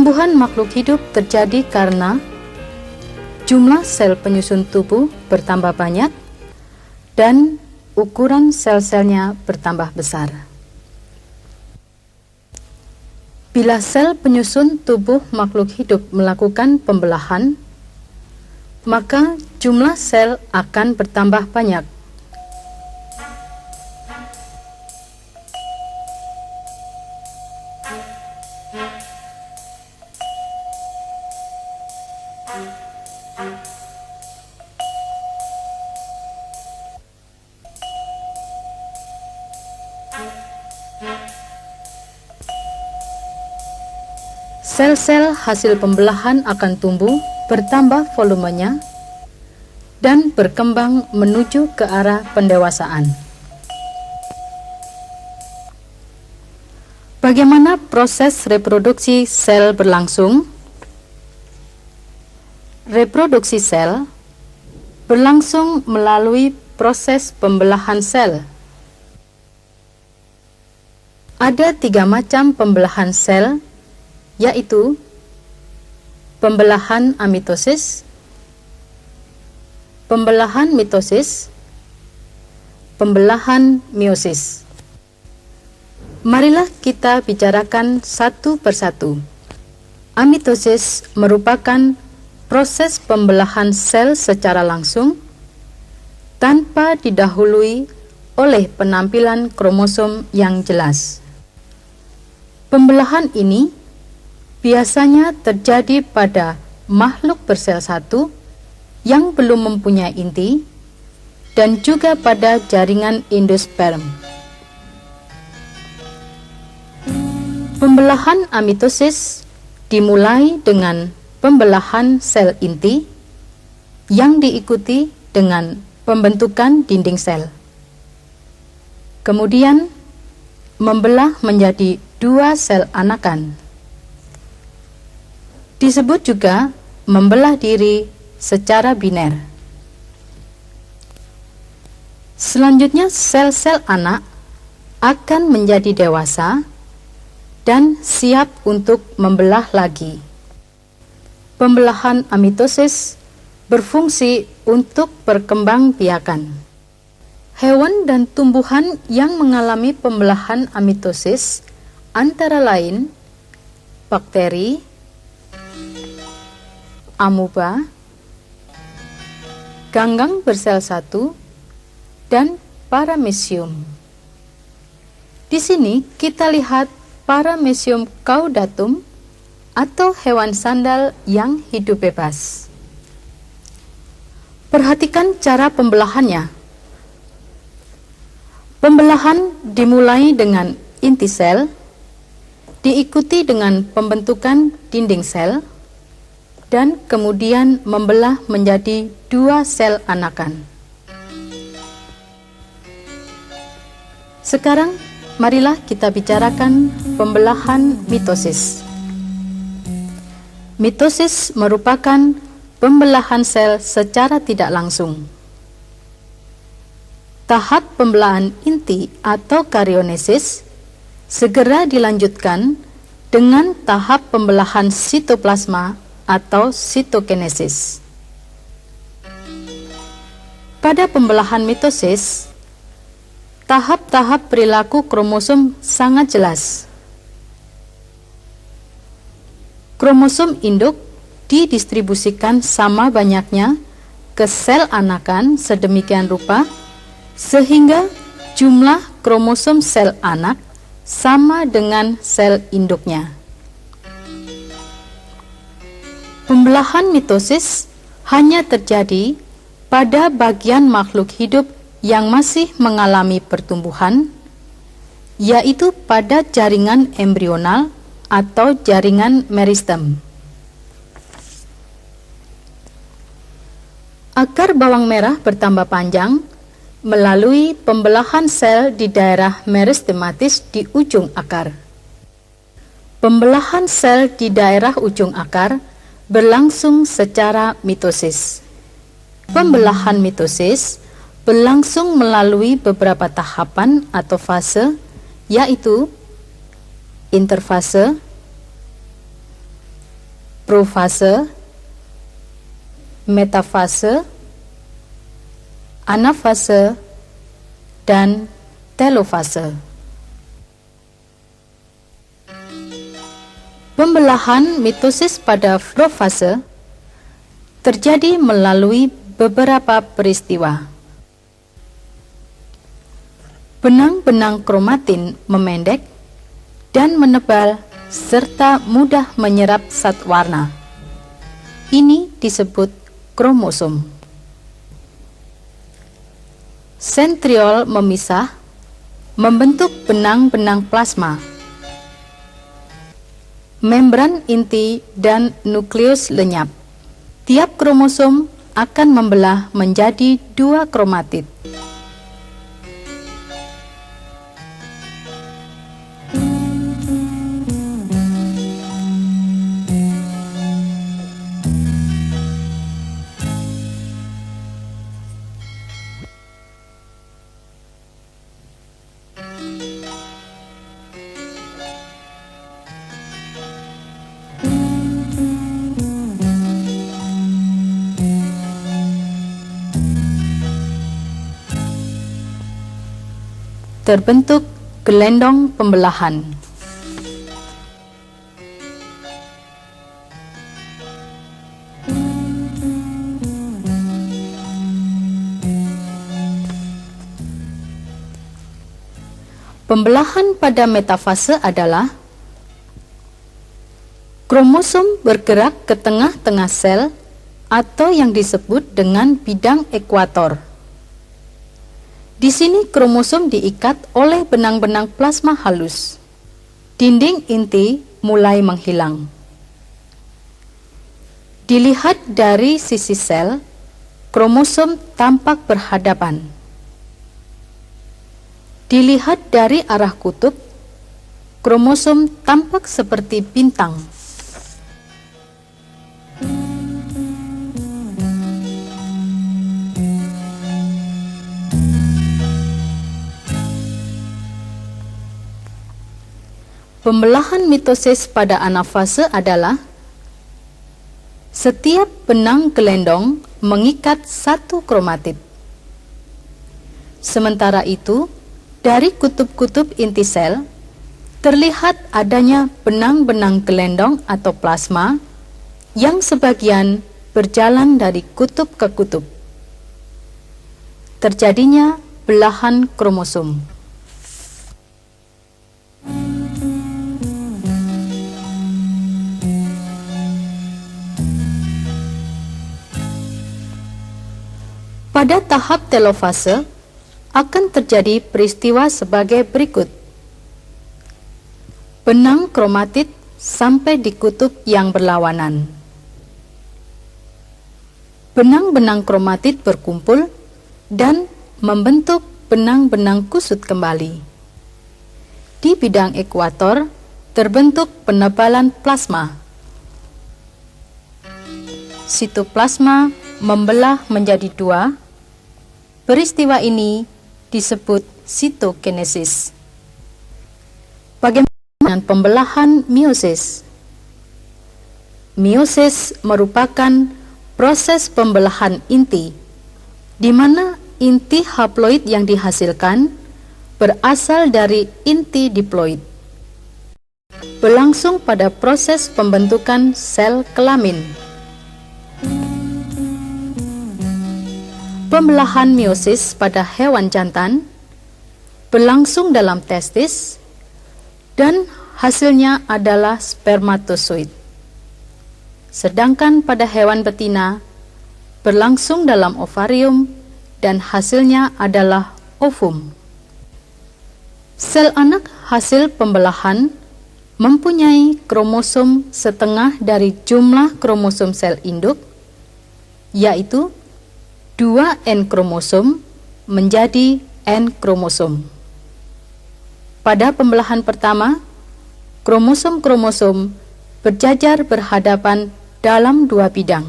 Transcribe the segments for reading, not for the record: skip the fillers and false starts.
Pertumbuhan makhluk hidup terjadi karena jumlah sel penyusun tubuh bertambah banyak dan ukuran sel-selnya bertambah besar. Bila sel penyusun tubuh makhluk hidup melakukan pembelahan, maka jumlah sel akan bertambah banyak. Sel-sel hasil pembelahan akan tumbuh, bertambah volumenya, dan berkembang menuju ke arah pendewasaan. Bagaimana proses reproduksi sel berlangsung? Reproduksi sel berlangsung melalui proses pembelahan sel. Ada 3 macam pembelahan sel, yaitu pembelahan amitosis, pembelahan mitosis, pembelahan meiosis. Marilah kita bicarakan satu persatu. Amitosis merupakan proses pembelahan sel secara langsung tanpa didahului oleh penampilan kromosom yang jelas. Pembelahan ini biasanya terjadi pada makhluk bersel satu yang belum mempunyai inti dan juga pada jaringan endosperm. Pembelahan amitosis dimulai dengan pembelahan sel inti yang diikuti dengan pembentukan dinding sel. Kemudian membelah menjadi 2 sel anakan. Disebut juga membelah diri secara biner. Selanjutnya sel-sel anak akan menjadi dewasa dan siap untuk membelah lagi. Pembelahan amitosis berfungsi untuk perkembangbiakan. Hewan dan tumbuhan yang mengalami pembelahan amitosis antara lain bakteri, amuba, ganggang bersel satu, dan paramecium. Di sini kita lihat paramecium caudatum atau hewan sandal yang hidup bebas. Perhatikan cara pembelahannya. Pembelahan dimulai dengan inti sel, diikuti dengan pembentukan dinding sel, dan kemudian membelah menjadi 2 sel anakan. Sekarang, marilah kita bicarakan pembelahan mitosis. Mitosis merupakan pembelahan sel secara tidak langsung. Tahap pembelahan inti atau karyonesis segera dilanjutkan dengan tahap pembelahan sitoplasma atau sitokinesis. Pada pembelahan mitosis, tahap-tahap perilaku kromosom sangat jelas. Kromosom induk didistribusikan sama banyaknya ke sel anakan sedemikian rupa sehingga jumlah kromosom sel anak sama dengan sel induknya. Pembelahan mitosis hanya terjadi pada bagian makhluk hidup yang masih mengalami pertumbuhan, yaitu pada jaringan embrional atau jaringan meristem. Akar bawang merah bertambah panjang melalui pembelahan sel di daerah meristematis di ujung akar. Pembelahan sel di daerah ujung akar berlangsung secara mitosis. Pembelahan mitosis berlangsung melalui beberapa tahapan atau fase, yaitu interfase, profase, metafase, anafase, dan telofase. Pembelahan mitosis pada profase terjadi melalui beberapa peristiwa. Benang-benang kromatin memendek dan menebal serta mudah menyerap zat warna. Ini disebut kromosom. Sentriol memisah, membentuk benang-benang plasma. Membran inti dan nukleus lenyap. Tiap kromosom akan membelah menjadi 2 kromatid. Terbentuk gelendong pembelahan. Pembelahan pada metafase adalah kromosom bergerak ke tengah-tengah sel atau yang disebut dengan bidang ekuator. Di sini kromosom diikat oleh benang-benang plasma halus. Dinding inti mulai menghilang. Dilihat dari sisi sel, kromosom tampak berhadapan. Dilihat dari arah kutub, kromosom tampak seperti bintang. Pembelahan mitosis pada anafase adalah setiap benang gelendong mengikat 1 kromatid. Sementara itu, dari kutub-kutub inti sel, terlihat adanya benang-benang gelendong atau plasma yang sebagian berjalan dari kutub ke kutub. Terjadinya belahan kromosom. Pada tahap telofase akan terjadi peristiwa sebagai berikut. Benang kromatid sampai di kutub yang berlawanan. Benang-benang kromatid berkumpul dan membentuk benang-benang kusut kembali. Di bidang ekuator terbentuk penebalan plasma. Sitoplasma membelah menjadi 2. Peristiwa ini disebut sitokinesis. Bagaimana dengan pembelahan meiosis? Meiosis merupakan proses pembelahan inti, di mana inti haploid yang dihasilkan berasal dari inti diploid. Berlangsung pada proses pembentukan sel kelamin. Pembelahan meiosis pada hewan jantan berlangsung dalam testis dan hasilnya adalah spermatozoid. Sedangkan pada hewan betina berlangsung dalam ovarium dan hasilnya adalah ovum. Sel anak hasil pembelahan mempunyai kromosom setengah dari jumlah kromosom sel induk, yaitu 2N kromosom menjadi N kromosom. Pada pembelahan pertama, kromosom-kromosom berjajar berhadapan dalam 2 bidang.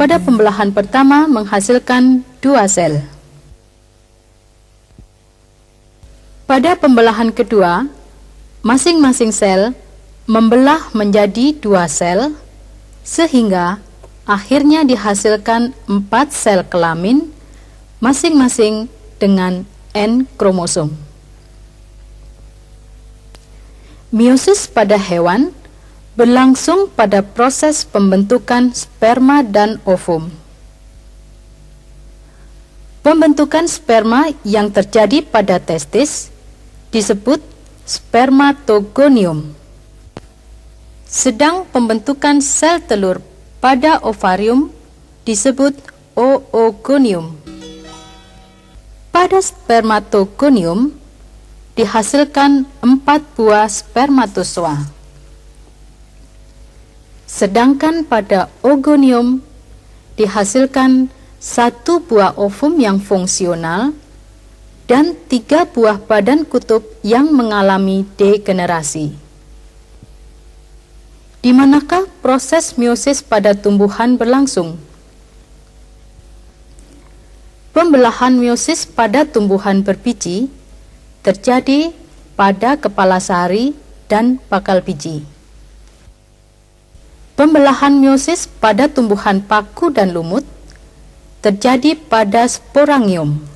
Pada pembelahan pertama menghasilkan 2 sel. Pada pembelahan kedua, masing-masing sel membelah menjadi 2 sel, sehingga akhirnya dihasilkan 4 sel kelamin, masing-masing dengan N kromosom. Meiosis pada hewan berlangsung pada proses pembentukan sperma dan ovum. Pembentukan sperma yang terjadi pada testis disebut spermatogonium. Sedang pembentukan sel telur pada ovarium disebut oogonium. Pada spermatogonium dihasilkan 4 buah spermatozoa. Sedangkan pada ogonium dihasilkan 1 buah ovum yang fungsional dan 3 buah badan kutub yang mengalami degenerasi. Di manakah proses meiosis pada tumbuhan berlangsung? Pembelahan meiosis pada tumbuhan berbiji terjadi pada kepala sari dan bakal biji. Pembelahan meiosis pada tumbuhan paku dan lumut terjadi pada sporangium.